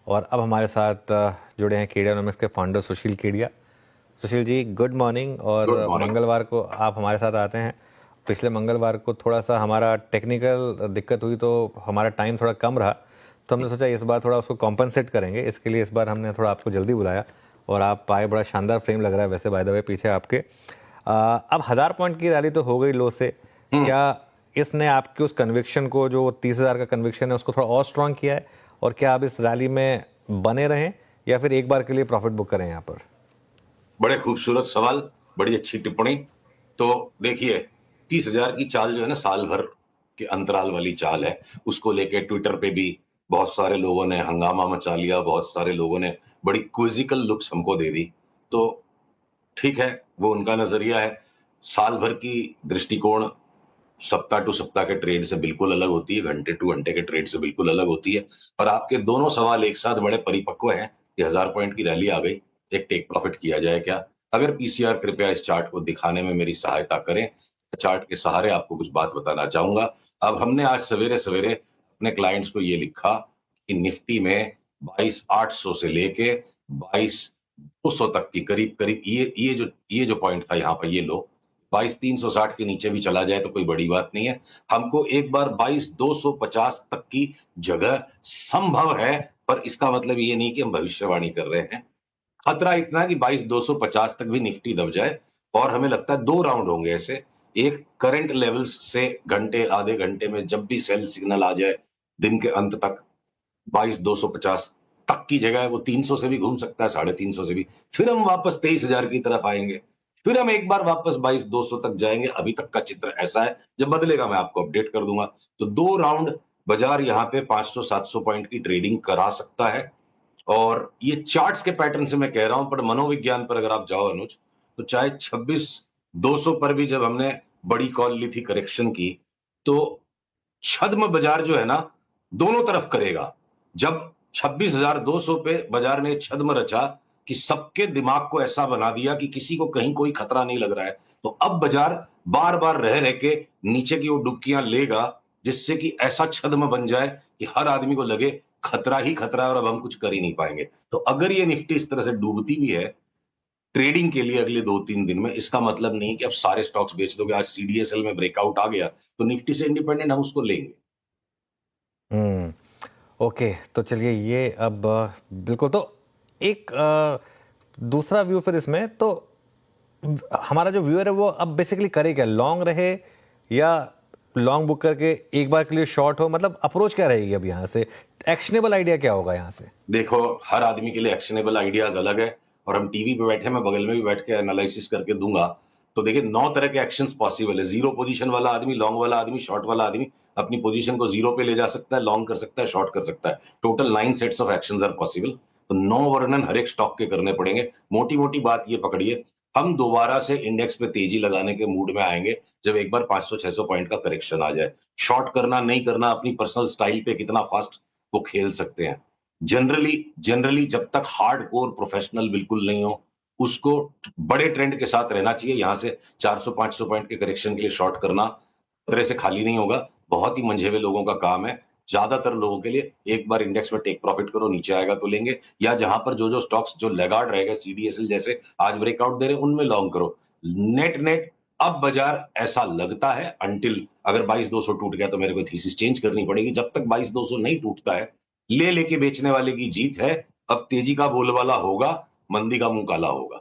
और अब हमारे साथ जुड़े हैं केडियानोमिक्स के फाउंडर सुशील केडिया। Sushil ji, good morning. और गुड मॉर्निंग। मंगलवार को आप हमारे साथ आते हैं। पिछले मंगलवार को थोड़ा सा हमारा टेक्निकल दिक्कत हुई, तो हमारा टाइम थोड़ा कम रहा, तो हमने सोचा इस बार थोड़ा उसको कॉम्पनसेट करेंगे। इसके लिए इस बार हमने थोड़ा आपको जल्दी बुलाया और आप आए। बड़ा शानदार फ्रेम लग रहा है वैसे, बाय द वे, पीछे आपके। अब 1000 पॉइंट की रैली तो हो गई लो से। क्या इसने आपके उस कन्विक्शन को, जो 30,000 का कन्विक्शन है, उसको थोड़ा और स्ट्रांग किया है? और क्या आप इस रैली में बने रहें या फिर एक बार के लिए प्रॉफिट बुक करें यहाँ पर? बड़े खूबसूरत सवाल, बड़ी अच्छी टिप्पणी। तो देखिए, 30,000 की चाल जो है ना, साल भर के अंतराल वाली चाल है। उसको लेके ट्विटर पे भी बहुत सारे लोगों ने हंगामा मचा लिया, बहुत सारे लोगों ने बड़ी क्विजिकल लुक्स हमको दे दी। तो ठीक है, वो उनका नजरिया है। साल भर की दृष्टिकोण सप्ताह टू सप्ताह के ट्रेड से बिल्कुल अलग होती है, घंटे टू घंटे के ट्रेड से बिल्कुल अलग होती है। और आपके दोनों सवाल एक साथ बड़े परिपक्व हैं कि 1000 पॉइंट की रैली आ गई, एक टेक प्रॉफिट किया जाए क्या? अगर पीसीआर कृपया इस चार्ट को दिखाने में मेरी सहायता करें। चार्ट के सहारे आपको कुछ बात बताना चाहूंगा। अब हमने आज सवेरे सवेरे अपने क्लाइंट्स को ये लिखा कि निफ्टी में 22,800 से लेके 22,200 तक की करीब करीब ये जो पॉइंट था यहाँ पर, ये लो 22,360 के नीचे भी चला जाए तो कोई बड़ी बात नहीं है। हमको एक बार 22,250 तक की जगह संभव है, पर इसका मतलब ये नहीं कि हम भविष्यवाणी कर रहे हैं। खतरा इतना कि 22,250 तक भी निफ्टी दब जाए। और हमें लगता है 2 राउंड होंगे ऐसे। एक करंट लेवल्स से घंटे आधे घंटे में जब भी सेल सिग्नल आ जाए दिन के अंत तक, 22,250 तक की जगह है, वो 300 से भी घूम सकता है, 350 से भी। फिर हम वापस 23,000 की तरफ आएंगे। फिर हम एक बार वापस 22,200 तक जाएंगे। अभी तक का चित्र ऐसा है, जब बदलेगा मैं आपको अपडेट कर दूंगा। तो 2 राउंड बाजार यहाँ पे 500-700 पॉइंट की ट्रेडिंग करा सकता है। और ये चार्ट्स के पैटर्न से मैं कह रहा हूं, पर मनोविज्ञान पर अगर आप जाओ अनुज, तो चाहे 26,200 पर भी जब हमने बड़ी कॉल ली थी करेक्शन की, तो छद्म बाजार जो है ना, दोनों तरफ करेगा। जब 26,200 पे बाजार ने छद्म रचा कि सबके दिमाग को ऐसा बना दिया कि किसी को कहीं कोई खतरा नहीं लग रहा है, तो अब बाजार बार बार रह रह के नीचे की वो डुबकियां लेगा, जिससे कि ऐसा छद्म बन जाए कि हर आदमी को लगे खतरा ही खतरा है और अब हम कुछ कर ही नहीं पाएंगे। तो अगर ये निफ्टी इस तरह से डूबती भी है ट्रेडिंग के लिए अगले 2-3 दिन में, इसका मतलब नहीं कि अब सारे स्टॉक्स बेच दोगे। आज सीडीएसएल में ब्रेकआउट आ गया तो निफ्टी से इंडिपेंडेंट हम उसको लेंगे। ओके, तो चलिए ये अब बिल्कुल। तो एक दूसरा व्यू फिर इसमें, तो हमारा जो व्यूअर है वो अब बेसिकली करे क्या? लॉन्ग रहे या लॉन्ग बुक करके एक बार के लिए शॉर्ट हो? मतलब अप्रोच क्या रहेगी अब यहाँ से? एक्शनेबल आइडिया क्या होगा यहाँ से? देखो, हर आदमी के लिए एक्शनेबल आइडियाज अलग है। और हम टीवी पे बैठे, मैं बगल में भी बैठ के एनालिसिस करके दूंगा। तो देखिए, 9 तरह के एक्शंस पॉसिबल है। जीरो पोजीशन वाला आदमी, लॉन्ग वाला आदमी, शॉर्ट वाला आदमी अपनी पोजीशन को जीरो पे ले जा सकता है, लॉन्ग कर सकता है, शॉर्ट कर सकता है। Total 9 sets of actions are possible. तो 9 वर्णन हर एक स्टॉक के करने पड़ेंगे। मोटी मोटी बात ये पकड़िए, हम दोबारा से इंडेक्स पे तेजी लगाने के मूड में आएंगे जब एक बार 500-600 पॉइंट का करेक्शन आ जाए। शॉर्ट करना नहीं करना अपनी पर्सनल स्टाइल पे कितना फास्ट वो खेल सकते हैं। जनरली जनरली जब तक हार्ड कोर प्रोफेशनल बिल्कुल नहीं हो, उसको बड़े ट्रेंड के साथ रहना चाहिए। यहां से 400-500 पॉइंट के करेक्शन के लिए शॉर्ट करना तरह से खाली नहीं होगा। बहुत ही मंझे हुए लोगों का काम है। ज्यादातर लोगों के लिए एक बार इंडेक्स में टेक प्रॉफिट करो, नीचे आएगा तो लेंगे, या जहां पर जो जो स्टॉक्स जो लेगार्ड रहेगा, सीडीएसएल जैसे आज ब्रेकआउट दे रहे हैं, उनमें लॉन्ग करो। नेट नेट अब बाजार ऐसा लगता है, अंटिल अगर 22,200 टूट गया तो मेरे को थीसिस चेंज करनी पड़ेगी। जब तक 22,200 नहीं टूटता है, ले लेके बेचने वाले की जीत है। अब तेजी का बोलबाला होगा, मंदी का मुंह काला होगा।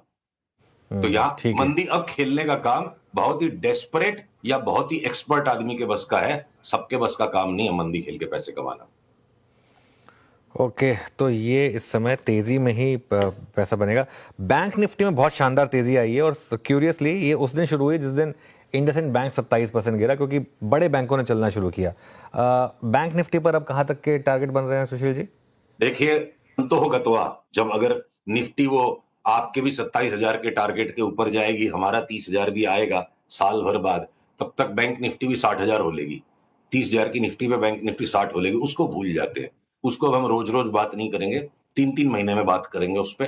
तो यहां ठीक है। मंदी अब खेलने का काम बहुत ही डेस्परेट या बहुत ही एक्सपर्ट आदमी के बस का है। सबके बस का काम नहीं है मंदी खेल के पैसे कमाना। ओके, तो ये इस समय तेजी में ही पैसा बनेगा। बैंक निफ्टी में बहुत शानदार तेजी आई है और क्यूरियसली ये उस दिन शुरू हुई जिस दिन इंडसइंड बैंक 27% गिरा, क्योंकि बड़े बैंकों ने चलना शुरू किया। बैंक निफ्टी पर अब कहां तक के टारगेट बन रहे हैं सुशील जी? देखिए, तो होगा तो जब अगर निफ्टी वो आपके भी 27,000 के टारगेट के ऊपर जाएगी, हमारा 30,000 भी आएगा साल भर बाद, तब तक बैंक निफ्टी भी 60,000 हो लेगी। 30,000 की निफ्टी पे बैंक निफ्टी 60 हो लेगी। उसको भूल जाते हैं, उसको अब हम रोज रोज बात नहीं करेंगे, 3-3 महीने में बात करेंगे उस पर।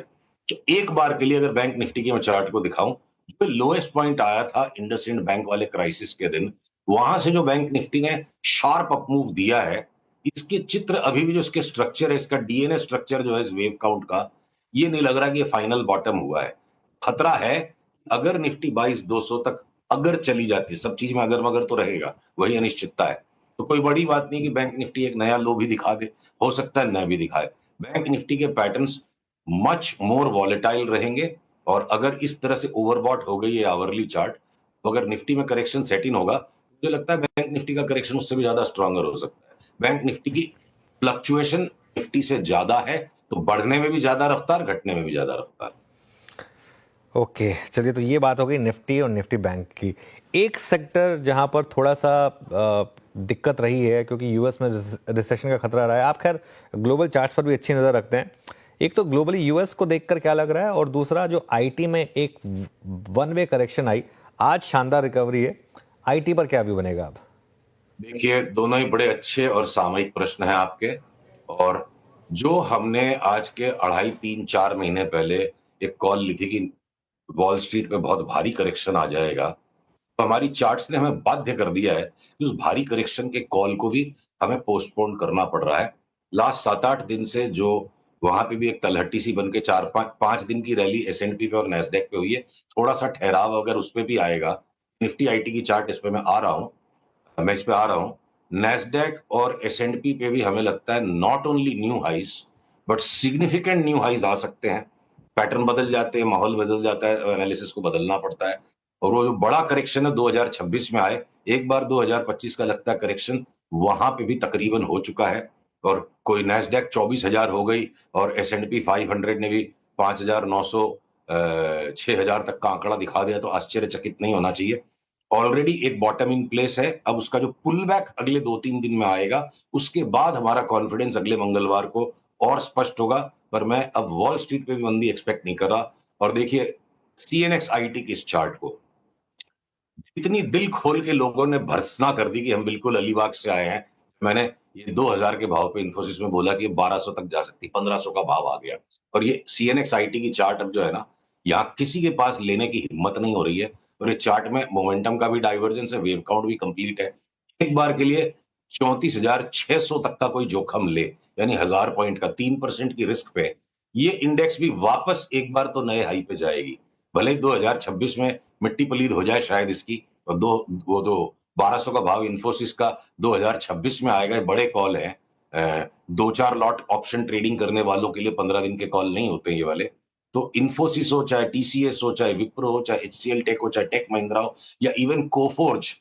तो एक बार के लिए अगर बैंक निफ्टी की मैं चार्ट को दिखाऊं, जो लोएस्ट पॉइंट आया था इंडसइंड बैंक वाले क्राइसिस के दिन, वहां से जो बैंक निफ्टी ने शार्प अप मूव दिया है, इसके चित्र अभी भी जो इसके स्ट्रक्चर है, इसका डीएनए स्ट्रक्चर जो है इस वेव काउंट का, ये नहीं लग रहा कि ये फाइनल बॉटम हुआ है। खतरा है अगर निफ्टी 22,200 तक अगर चली जाती है, सब चीज में अगर मगर तो रहेगा, वही अनिश्चितता है, तो कोई बड़ी बात नहीं कि बैंक निफ्टी एक नया लो भी दिखा दे, हो सकता है न भी दिखाए। बैंक निफ्टी के पैटर्न्स मच मोर वॉलेटाइल रहेंगे, और अगर इस तरह से ओवरबॉट हो गई है आवरली चार्ट, तो अगर निफ्टी में करेक्शन सेट इन होगा, मुझे लगता है बैंक निफ्टी का करेक्शन उससे भी ज्यादा स्ट्रॉन्गर हो सकता है। बैंक निफ्टी की फ्लक्चुएशन निफ्टी से ज्यादा है, तो बढ़ने में भी ज्यादा रफ्तार, घटने में भी ज्यादा रफ्तार। ओके, चलिए, तो ये बात हो गई निफ्टी और निफ्टी बैंक की। एक सेक्टर जहां पर थोड़ा सा दिक्कत रही है, क्योंकि यूएस में रिसेशन का खतरा रहा है। आप खैर ग्लोबल चार्ट्स पर भी अच्छी नज़र रखते हैं। एक तो ग्लोबली यूएस को देखकर क्या लग रहा है, और दूसरा जो आईटी में एक वन वे करेक्शन आई, आज शानदार रिकवरी है, आईटी पर क्या व्यू बनेगा अब? देखिए, दोनों ही बड़े अच्छे और सामयिक प्रश्न हैं आपके। और जो हमने आज के 2.5, 3, 4 महीने पहले एक कॉल ली थी कि वॉल स्ट्रीट पे बहुत भारी करेक्शन आ जाएगा, तो हमारी चार्ट्स ने हमें बाध्य कर दिया है कि उस भारी करेक्शन के कॉल को भी हमें पोस्टपोन करना पड़ रहा है। लास्ट 7-8 दिन से जो वहां पे भी एक तलहटी सी बन के 4-5 दिन की रैली एसएनपी पे और नैस्डैक पे हुई है, थोड़ा सा ठहराव अगर उस पे भी आएगा, निफ्टी आईटी की चार्ट इस पे मैं इस पे आ रहा हूं, नैस्डैक और एसएनपी पे भी हमें लगता है not only new highs but significant new highs आ सकते हैं। पैटर्न बदल जाते हैं, माहौल बदल जाता है, एनालिसिस को बदलना पड़ता है। और वो जो बड़ा करेक्शन है 2026 में आए, एक बार 2025 का लगता है करेक्शन वहां पे भी तकरीबन हो चुका है। और कोई नैस्डैक 24,000 हो गई और एसएनपी 500 ने भी 5,900 6,000 तक का आंकड़ा दिखा दिया, तो आश्चर्यचकित नहीं होना चाहिए। ऑलरेडी एक बॉटम इन प्लेस है। अब उसका जो पुल बैक अगले 2-3 दिन में आएगा, उसके बाद हमारा कॉन्फिडेंस अगले मंगलवार को और स्पष्ट होगा। पर मैं अब वॉल स्ट्रीट पे भी मंदी एक्सपेक्ट नहीं कर रहा। और देखिए, सीएनएक्स आईटी की इस चार्ट को इतनी दिल खोल के लोगों ने भर्त्सना कर दी कि हम बिल्कुल अलीबाग से आए हैं। मैंने ये 2,000 के भाव पे इन्फोसिस में बोला कि 1,200 तक जा सकती, 1,500 का भाव आ गया। और ये सीएनएक्स आईटी की चार्ट अब जो है ना, यहाँ किसी के पास लेने की हिम्मत नहीं हो रही है। और ये चार्ट में मोमेंटम का भी डाइवर्जेंस है, वेव काउंट भी कंप्लीट है। एक बार के लिए 34,600 तक का कोई जोखिम ले, यानी 1,000 पॉइंट का 3% की रिस्क पे ये इंडेक्स भी वापस एक बार तो नए हाई पे जाएगी। भले ही 2026 में मिट्टी पलीद हो जाए शायद इसकी, और 1,200 का भाव इन्फोसिस का 2026 में आएगा। बड़े कॉल है, 2-4 लॉट ऑप्शन ट्रेडिंग करने वालों के लिए 15 दिन के कॉल नहीं होते ये वाले। तो इन्फोसिस हो, चाहे टीसीएस हो, चाहे विप्रो हो, चाहे एचसीएल टेक हो, चाहे टेक महिंद्रा हो, या इवन कोफोर्ज,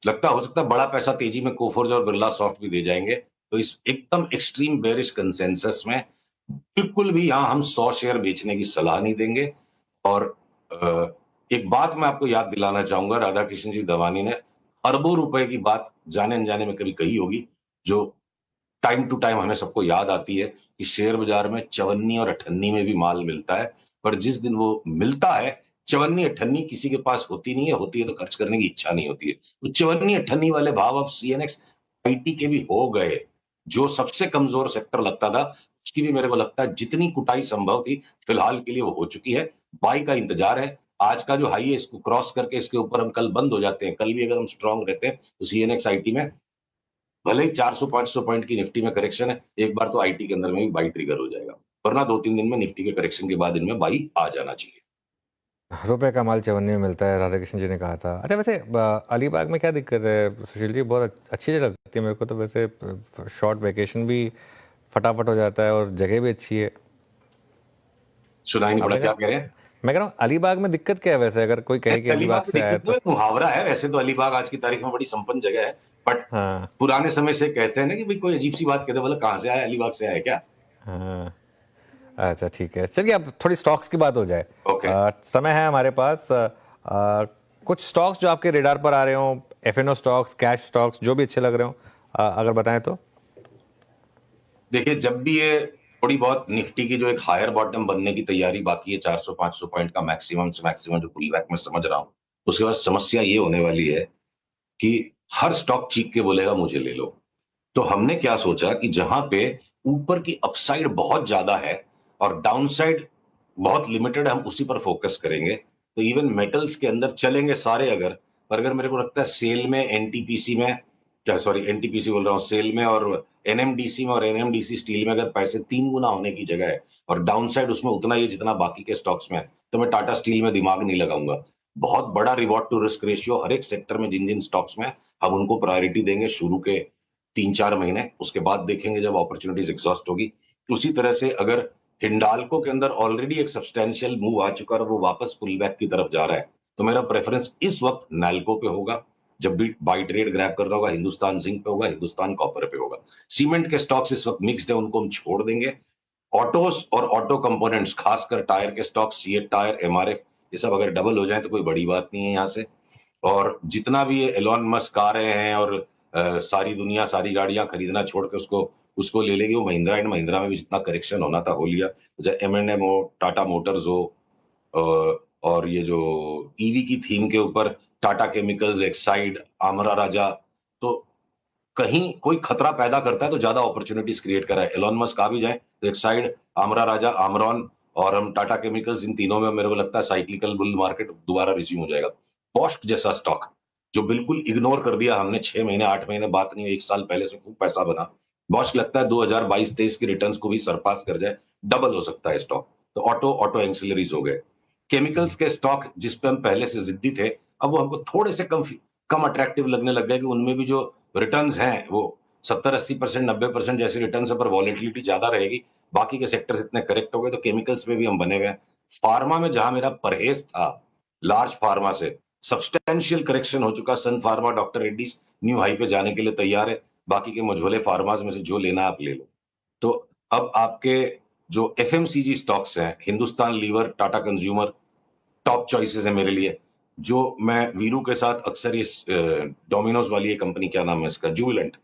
लगता हो सकता है बड़ा पैसा तेजी में कोफोर्ज और बिरला सॉफ्ट भी दे जाएंगे। तो इस एकदम एक्सट्रीम बेरिश कंसेंसस में बिल्कुल भी यहां हम 100 शेयर बेचने की सलाह नहीं देंगे। और अ, एक बात मैं आपको याद दिलाना चाहूंगा, राधा कृष्ण जी दवानी ने अरबों रुपए की बात जाने अनजाने में कभी कही होगी, जो टाइम टू टाइम हमें सबको याद आती है कि शेयर बाजार में चवन्नी और अठन्नी में भी माल मिलता है। पर जिस दिन वो मिलता है, चवन्नी अठन्नी किसी के पास होती नहीं है, होती है तो खर्च करने की इच्छा नहीं होती है। तो चवन्नी अठन्नी वाले भाव अब सीएनएक्स आईटी के भी हो गए। जो सबसे कमजोर सेक्टर लगता था, उसकी भी मेरे को लगता है जितनी कुटाई संभव थी फिलहाल के लिए वो हो चुकी है। बाई का इंतजार है। आज का जो हाई है इसको क्रॉस करके इसके ऊपर हम कल बंद हो जाते हैं, कल भी अगर हम स्ट्रांग रहते हैं तो सीएनएक्स आईटी में भले ही 400-500 पॉइंट की निफ्टी में करेक्शन है, एक बार तो आईटी के अंदर में भी बाई ट्रिगर हो जाएगा। वरना 2-3 दिन में निफ्टी के करेक्शन के बाद इनमें बाई आ जाना चाहिए। रुपए का माल चवन्नी में मिलता है, राधा कृष्ण जी ने कहा था। अच्छा, वैसे अलीबाग में क्या दिक्कत है सुशील जी? बहुत अच्छी जगह लगती है मेरे को तो। वैसे शॉर्ट वेकेशन भी फटाफट हो जाता है और जगह भी अच्छी है। सुनाई नहीं पड़ा, आपने क्या कहा, कह रहे हैं? मैं कह रहा हूँ अलीबाग में दिक्कत क्या है वैसे, अगर कोई कहे कि अलीबाग अलीबाग में से आया दिक्कत तो तो? एक मुहावरा है, वैसे तो अलीबाग आज की तारीख में बड़ी संपन्न जगह है। बट हाँ, पुराने समय से कहते हैं ना कि भाई कोई अजीब सी बात कहते हैं, बोला कहां से आया, अलीबाग से आया क्या? हाँ। अच्छा, ठीक है, चलिए अब थोड़ी स्टॉक्स की बात हो जाए। ओके। समय है हमारे पास। कुछ स्टॉक्स जो आपके रेडार पर आ रहे हो, एफएनओ स्टॉक्स, कैश स्टॉक्स, जो भी अच्छे लग रहे हो, अगर बताएं तो। देखिए, जब भी ये थोड़ी बहुत निफ्टी की जो एक हायर बॉटम बनने की तैयारी बाकी है, 400-500 पॉइंट का मैक्सिमम से मैक्सिमम जो पुल बैक में समझ रहा हूं, उसके बाद समस्या ये होने वाली है कि हर स्टॉक चीख के बोलेगा मुझे ले लो। तो हमने क्या सोचा कि जहां पे ऊपर की अपसाइड बहुत ज्यादा है और डाउनसाइड बहुत लिमिटेड है, हम उसी पर फोकस करेंगे। तो इवन मेटल्स के अंदर चलेंगे सारे अगर, पर अगर मेरे को लगता है सेल में एनटीपीसी में, क्या सॉरी एनटीपीसी बोल रहा हूँ, सेल में और एनएमडीसी में और एनएमडीसी स्टील में अगर पैसे 3 गुना होने की जगह है और डाउनसाइड उसमें उतना ही है जितना बाकी के स्टॉक्स में है, तो मैं टाटा स्टील में दिमाग नहीं लगाऊंगा। बहुत बड़ा रिवॉर्ड टू रिस्क रेशियो हर एक सेक्टर में जिन जिन स्टॉक्स में है, हम उनको प्रायोरिटी देंगे शुरू के 3-4 महीने, उसके बाद देखेंगे जब अपॉर्चुनिटीज एग्जॉस्ट होगी। उसी तरह से अगर हिंडाल्को के अंदर ऑलरेडी एक सब्सटेंशियल मूव आ चुका है और वो वापस पुल बैक की तरफ जा रहा है, तो मेरा प्रेफरेंस इस वक्त नैल्को पे होगा। जब भी बाई ट्रेड ग्रैब करना होगा हिंदुस्तान जिंक पे होगा, हिंदुस्तान कॉपर पे होगा। सीमेंट के स्टॉक्स इस वक्त मिक्स्ड है, उनको हम छोड़ देंगे। ऑटोस और ऑटो कंपोनेंट्स, खासकर टायर के स्टॉक्स, सीएट टायर, एमआरएफ, ये सब अगर डबल हो जाए तो कोई बड़ी बात नहीं है यहाँ से। और जितना भी एलॉन मस्क आ रहे हैं और सारी दुनिया सारी गाड़ियां खरीदना छोड़ के उसको उसको ले लेगी, वो महिंद्रा एंड महिंद्रा में भी जितना करेक्शन होना था हो लिया, चाहे एम हो, टाटा मोटर्स हो, और ये जो ईवी की थीम के ऊपर टाटा केमिकल्स, एक्साइड, आमरा राजा, तो कहीं कोई खतरा पैदा करता है तो ज्यादा अपॉर्चुनिटीज क्रिएट करा है। एलॉन मस्क आ भी जाए तो एक्साइड, आमरा राजा, आमरॉन और हम टाटा केमिकल्स, इन तीनों में मेरे को लगता है साइक्लिकल बुल मार्केट दोबारा रिज्यूम हो जाएगा। बॉस्क जैसा स्टॉक जो बिल्कुल इग्नोर कर दिया हमने, 6 महीने 8 महीने बात नहीं हुई, 1 साल पहले से खूब पैसा बना, बॉस्क लगता है 2022-23 के रिटर्न्स को भी सरपास कर जाए, डबल हो सकता है स्टॉक। तो ऑटो एंसिलरीज हो गए। केमिकल्स के स्टॉक जिस पे हम पहले से जिद्दी थे, अब वो हमको थोड़े से कम अट्रैक्टिव लगने लग गए कि उनमें भी जो रिटर्न्स हैं वो 70-80%, 90% जैसे रिटर्न्स है, पर वॉलेटिलिटी ज्यादा रहेगी। बाकी के सेक्टर्स इतने करेक्ट हो गए तो केमिकल्स में भी हम बने गए। फार्मा में जहां मेरा परहेज था लार्ज फार्मा से, सब्सटेंशियल करेक्शन हो चुका। Sun Pharma, doctor Reddy's new high पे जाने के लिए तैयार है। बाकी के मझोले फार्माज में से जो लेना आप ले लो। तो अब आपके जो एफएमसीजी स्टॉक्स हैं, Hindustan Lever, Tata consumer, top choices है मेरे लिए। जो मैं वीरू के साथ अक्सर इस डोमिनोज वाली ये कंपनी, क्या नाम है इसका, जुबिलेंट,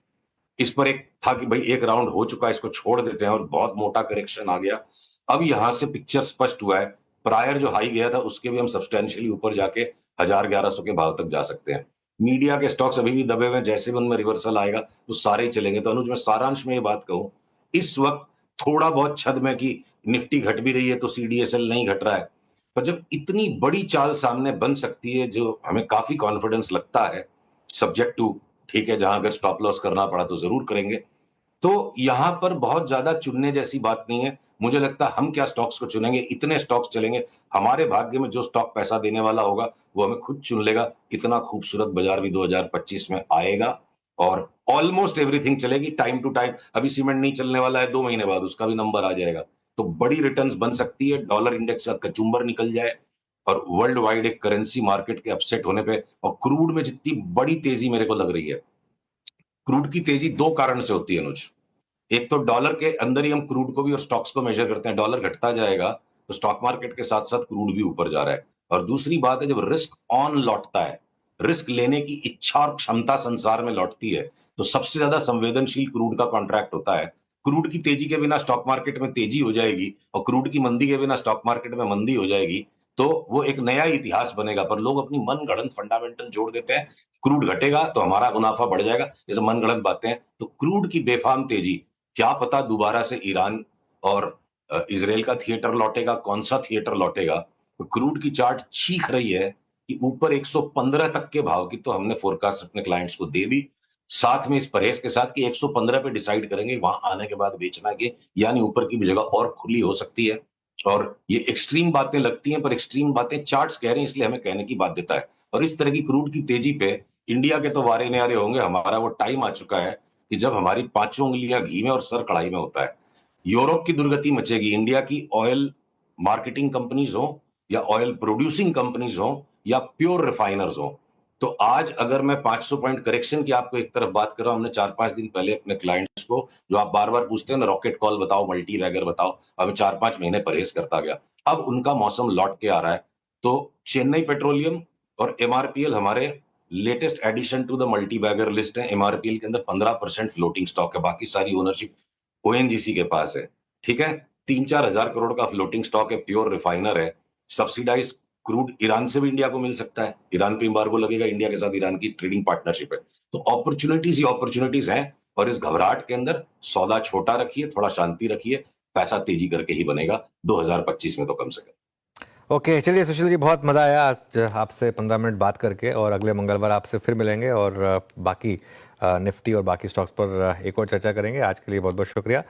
इस पर एक था कि भाई एक राउंड हो चुका है, इसको छोड़ देते हैं, और बहुत मोटा करेक्शन आ गया। अब यहां से पिक्चर स्पष्ट हुआ है, प्रायर जो हाई गया था उसके भी हम सब्सटेंशियली ऊपर जाके 1000-1100 के भाव तक जा सकते हैं। मीडिया के स्टॉक्स अभी भी दबे हुए हैं, जैसे भी उनमें रिवर्सल आएगा तो सारे ही चलेंगे। तो अनुज, मैं सारांश में ये बात कहूं, इस वक्त थोड़ा बहुत छद में कि निफ्टी घट भी रही है तो सीडीएसएल नहीं घट रहा है, पर जब इतनी बड़ी चाल सामने बन सकती है जो हमें काफी कॉन्फिडेंस लगता है, सब्जेक्ट टू, ठीक है, जहां अगर स्टॉप लॉस करना पड़ा तो जरूर करेंगे, तो यहां पर बहुत ज्यादा चुनने जैसी बात नहीं है। मुझे लगता है हम क्या स्टॉक्स को चुनेंगे, इतने स्टॉक्स चलेंगे, हमारे भाग्य में जो स्टॉक पैसा देने वाला होगा वो हमें खुद चुन लेगा। इतना खूबसूरत बाजार भी 2025 में आएगा और ऑलमोस्ट एवरीथिंग चलेगी टाइम टू टाइम। अभी सीमेंट नहीं चलने वाला है, 2 महीने बाद उसका भी नंबर आ जाएगा, तो बड़ी रिटर्न्स बन सकती है। डॉलर इंडेक्स का कचुम्बर निकल जाए और वर्ल्ड वाइड एक करेंसी मार्केट के अपसेट होने पे, और क्रूड में जितनी बड़ी तेजी मेरे को लग रही है, क्रूड की तेजी 2 कारण से होती है अनुज। एक तो डॉलर के अंदर ही हम क्रूड को भी और स्टॉक्स को मेजर करते हैं, डॉलर घटता जाएगा तो स्टॉक मार्केट के साथ साथ क्रूड भी ऊपर जा रहा है। और दूसरी बात है, जब रिस्क ऑन लौटता है, रिस्क लेने की इच्छा और क्षमता संसार में लौटती है, तो सबसे ज्यादा संवेदनशील क्रूड का कॉन्ट्रैक्ट होता है। क्रूड की तेजी के बिना स्टॉक मार्केट में तेजी हो जाएगी और क्रूड की मंदी के बिना स्टॉक मार्केट में मंदी हो जाएगी, तो वो एक नया इतिहास बनेगा। पर लोग अपनी मन गढ़ंत फंडामेंटल जोड़ देते हैं, क्रूड घटेगा तो हमारा मुनाफा बढ़ जाएगा, ये सब मन गढ़ंत बातें हैं। तो क्रूड की बेफाम तेजी, क्या पता दोबारा से ईरान और इसराइल का थिएटर लौटेगा, कौन सा थिएटर लौटेगा। तो क्रूड की चार्ट चीख रही है कि ऊपर 115 तक के भाव की तो हमने फोरकास्ट अपने क्लाइंट्स को दे दी, साथ में इस परहेज के साथ कि 115 पे डिसाइड करेंगे वहां आने के बाद बेचना के, यानी ऊपर की भी जगह और खुली हो सकती है। और ये एक्सट्रीम बातें लगती हैं, पर एक्सट्रीम बातें चार्ट्स कह रहे हैं, इसलिए हमें कहने की बाध्यता है। और इस तरह की क्रूड की तेजी पे इंडिया के तो वारे न्यारे होंगे, हमारा वो टाइम आ चुका है कि जब हमारी 5 उंगलियां घी में और सर कढ़ाई में होता है। यूरोप की दुर्गति मचेगी, इंडिया की ऑयल मार्केटिंग कंपनीज हो या ऑयल प्रोड्यूसिंग कंपनीज हो या प्योर रिफाइनर्स हो। तो आज अगर मैं 500 पॉइंट करेक्शन की आपको एक तरफ बात कर रहा हूं, हमने 4-5 दिन पहले अपने क्लाइंट्स को, जो आप बार बार पूछते हैं ना, रॉकेट कॉल बताओ, मल्टी बैगर बताओ, अब 4-5 महीने परहेज करता गया, अब उनका मौसम लौट के आ रहा है। तो चेन्नई पेट्रोलियम और एमआरपीएल हमारे latest edition to the multibagger list है। एमआरपीएल के अंदर 15% फ्लोटिंग स्टॉक है, बाकी सारी ओनरशिप ओएनजीसी के पास है, ठीक है। 3-4 हजार करोड़ का फ्लोटिंग स्टॉक है, प्योर रिफाइनर है। सब्सिडाइज क्रूड ईरान से भी इंडिया को मिल सकता है, ईरान पे एम्बार्गो लगेगा, इंडिया के साथ ईरान की ट्रेडिंग पार्टनरशिप है। तो अपॉर्चुनिटीज ही अपॉर्चुनिटीज हैं, और इस घबराहट के अंदर सौदा छोटा रखिए, थोड़ा शांति रखिए, पैसा तेजी करके ही बनेगा 2025 में तो कम से कम। ओके, चलिए सुशील जी, बहुत मज़ा आया आज आपसे 15 मिनट बात करके, और अगले मंगलवार आपसे फिर मिलेंगे और बाकी निफ्टी और बाकी स्टॉक्स पर एक और चर्चा करेंगे। आज के लिए बहुत बहुत शुक्रिया।